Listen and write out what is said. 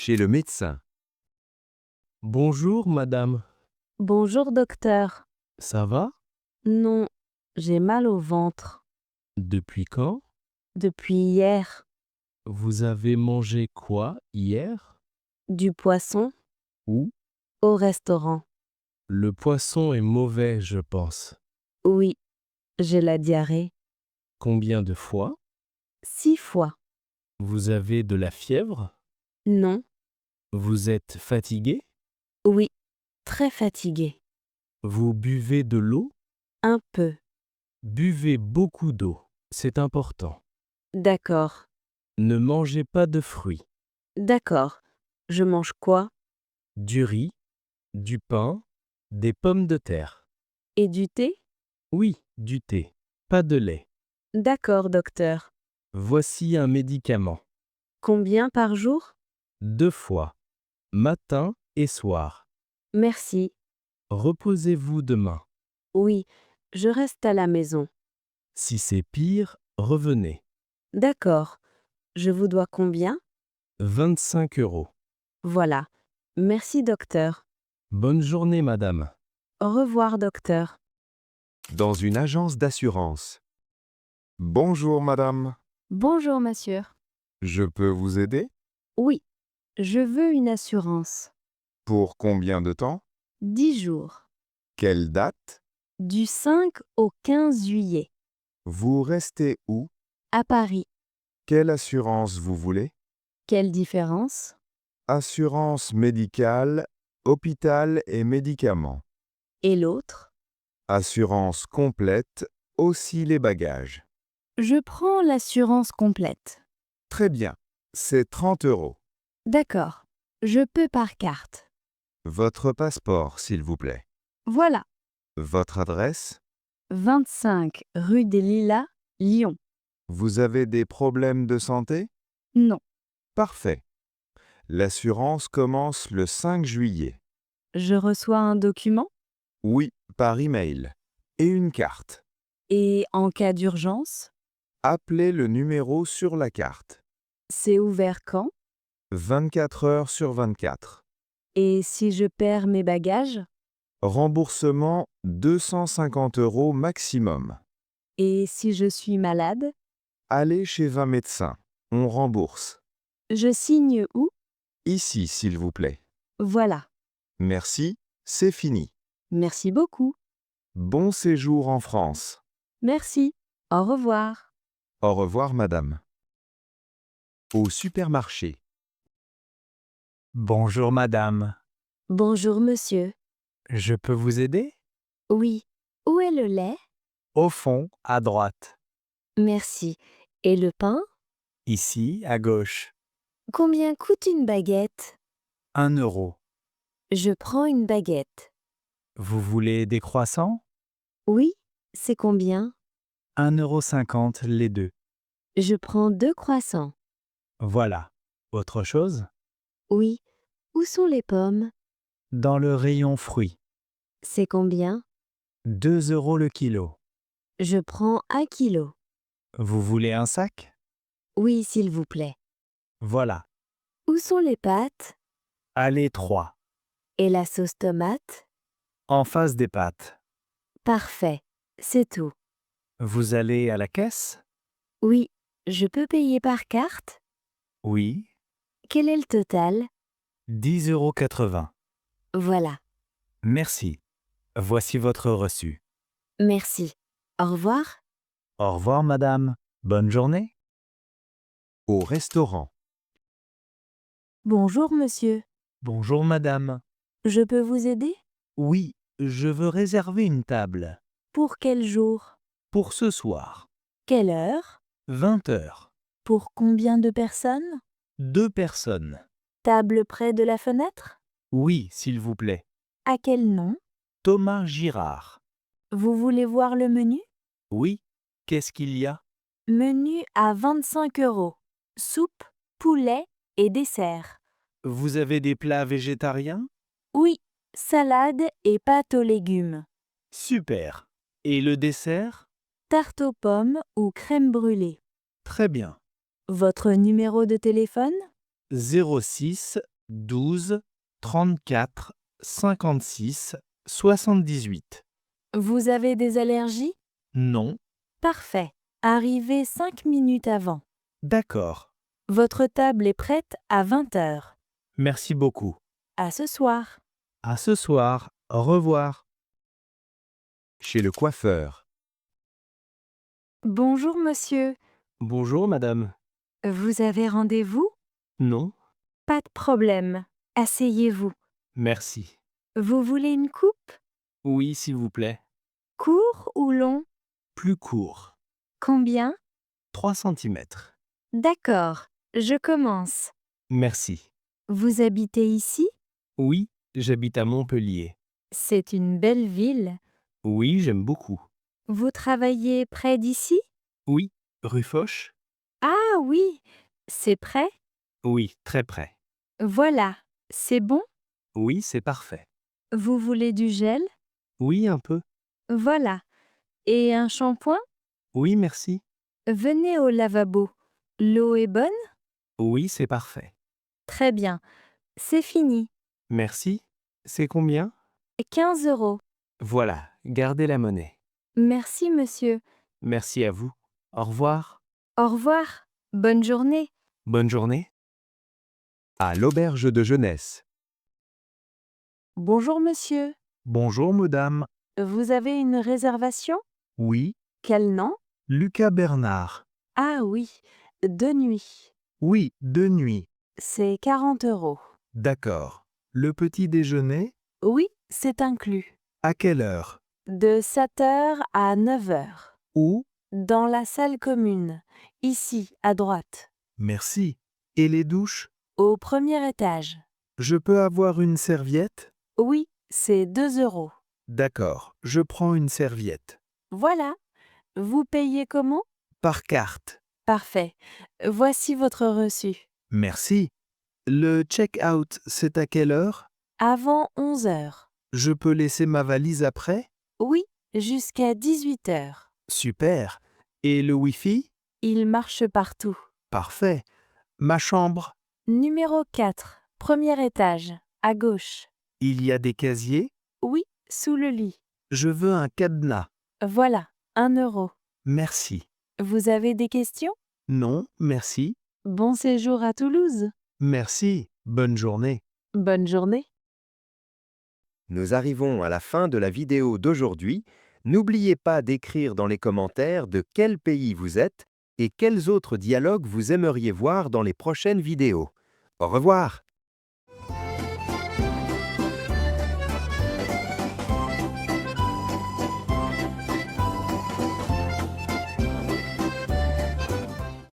chez le médecin. Bonjour, madame. Bonjour docteur. Ça va? Non, j'ai mal au ventre. Depuis quand? Depuis hier. Vous avez mangé quoi hier? Du poisson Où? au restaurant. Le poisson est mauvais, je pense. Oui, j'ai la diarrhée. Combien de fois? 6 fois. Vous avez de la fièvre? Non. Vous êtes fatigué? Oui, très fatiguée. Vous buvez de l'eau? Un peu. Buvez beaucoup d'eau, c'est important. D'accord. Ne mangez pas de fruits. D'accord. Je mange quoi? Du riz, du pain, des pommes de terre. Et du thé? Oui, du thé, pas de lait. D'accord, docteur. Voici un médicament. Combien par jour? 2 fois, matin et soir. Merci. Reposez-vous demain. Oui, je reste à la maison. Si c'est pire, revenez. D'accord. Je vous dois combien? 25 €. Voilà. Merci, docteur. Bonne journée, madame. Au revoir, docteur. Dans une agence d'assurance. Bonjour madame, Bonjour, monsieur. je peux vous aider? Oui, je veux une assurance. Pour combien de temps? 10 jours. Quelle date? Du 5 au 15 juillet. Vous restez où? À Paris. Quelle assurance vous voulez? Quelle différence? Assurance médicale, hôpital et médicaments. Et l'autre? Assurance complète, aussi les bagages. Je prends l'assurance complète. Très bien, c'est 30 €. D'accord. Je peux par carte. Votre passeport, s'il vous plaît. Voilà. Votre adresse? 25 rue des Lilas, Lyon. Vous avez des problèmes de santé? Non. Parfait. L'assurance commence le 5 juillet. Je reçois un document? Oui, par email. Et une carte. Et en cas d'urgence? Appelez le numéro sur la carte. C'est ouvert quand? 24 heures sur 24. Et si je perds mes bagages? Remboursement 250 € maximum. Et si je suis malade? Allez chez un médecin. On rembourse. Je signe où? Ici, s'il vous plaît. Voilà. Merci, c'est fini. Merci beaucoup. Bon séjour en France. Merci. Au revoir. Au revoir, madame. Au supermarché. Bonjour, madame. Bonjour, monsieur. Je peux vous aider? Oui. Où est le lait? Au fond, à droite. Merci. Et le pain? Ici, à gauche. Combien coûte une baguette? 1 €. Je prends une baguette. Vous voulez des croissants? Oui. C'est combien? 1,50 € les deux. Je prends 2 croissants. Voilà. Autre chose? Oui. Où sont les pommes? Dans le rayon fruits. C'est combien? 2 € le kilo. Je prends 1 kilo. Vous voulez un sac? Oui, s'il vous plaît. Voilà. Où sont les pâtes? Allez 3. Et la sauce tomate? En face des pâtes. Parfait. C'est tout. Vous allez à la caisse? Oui. Je peux payer par carte? Oui. Quel est le total? 10,80 €. Voilà. Merci. Voici votre reçu. Merci. Au revoir. Au revoir, madame. Bonne journée. Au restaurant. Bonjour, monsieur. Bonjour, madame. Je peux vous aider? Oui, je veux réserver une table. Pour quel jour? Pour ce soir. Quelle heure? 20 heures. Pour combien de personnes? 2 personnes. Table près de la fenêtre? Oui, s'il vous plaît. À quel nom? Thomas Girard. Vous voulez voir le menu? Oui. Qu'est-ce qu'il y a? Menu à 25 euros. Soupe, poulet et dessert. Vous avez des plats végétariens? Oui, salade et pâte aux légumes. Super. Et le dessert? Tarte aux pommes ou crème brûlée. Très bien. Votre numéro de téléphone? 06 12, 34, 56, 78. Vous avez des allergies? Non. Parfait. Arrivez 5 minutes avant. D'accord. Votre table est prête à 20 heures. Merci beaucoup. À ce soir. À ce soir. Au revoir. Chez le coiffeur. Bonjour monsieur. Bonjour, madame. Vous avez rendez-vous? Non. Pas de problème. Asseyez-vous. Merci. Vous voulez une coupe? Oui, s'il vous plaît. Court ou long? Plus court. Combien? 3 cm. D'accord. Je commence. Merci. Vous habitez ici? Oui, j'habite à Montpellier. C'est une belle ville. Oui, j'aime beaucoup. Vous travaillez près d'ici? Oui, rue Foch? Ah oui, c'est prêt? Oui, très près. Voilà, c'est bon? Oui, c'est parfait. Vous voulez du gel? Oui, un peu. Voilà. Et un shampoing? Oui, merci. Venez au lavabo. L'eau est bonne? Oui, c'est parfait. Très bien. C'est fini. Merci. C'est combien? 15 euros. Voilà, gardez la monnaie. Merci monsieur. Merci à vous. Au revoir. Au revoir. Bonne journée. Bonne journée. À l'auberge de jeunesse. Bonjour monsieur. Bonjour, madame. Vous avez une réservation? Oui, Quel nom? Lucas Bernard. Ah oui, 2 nuits. Oui, 2 nuits. C'est 40 euros. D'accord. Le petit déjeuner? Oui, c'est inclus. À quelle heure? De 7 heures à 9 heures. Où? Dans la salle commune. Ici, à droite. Merci. Et les douches? Au premier étage. Je peux avoir une serviette? Oui, c'est 2 euros. D'accord, je prends une serviette. Voilà. Vous payez comment? Par carte. Parfait. Voici votre reçu. Merci. Le check-out, c'est à quelle heure? Avant 11 heures. Je peux laisser ma valise après? Oui, jusqu'à 18 heures. Super. Et le Wi-Fi? Il marche partout. Parfait. Ma chambre? Numéro 4, premier étage, à gauche. Il y a des casiers? Oui, sous le lit. Je veux un cadenas. Voilà, 1 euro. Merci. Vous avez des questions? Non, merci. Bon séjour à Toulouse. Merci. Bonne journée. Bonne journée. Nous arrivons à la fin de la vidéo d'aujourd'hui. N'oubliez pas d'écrire dans les commentaires de quel pays vous êtes et quels autres dialogues vous aimeriez voir dans les prochaines vidéos. Au revoir!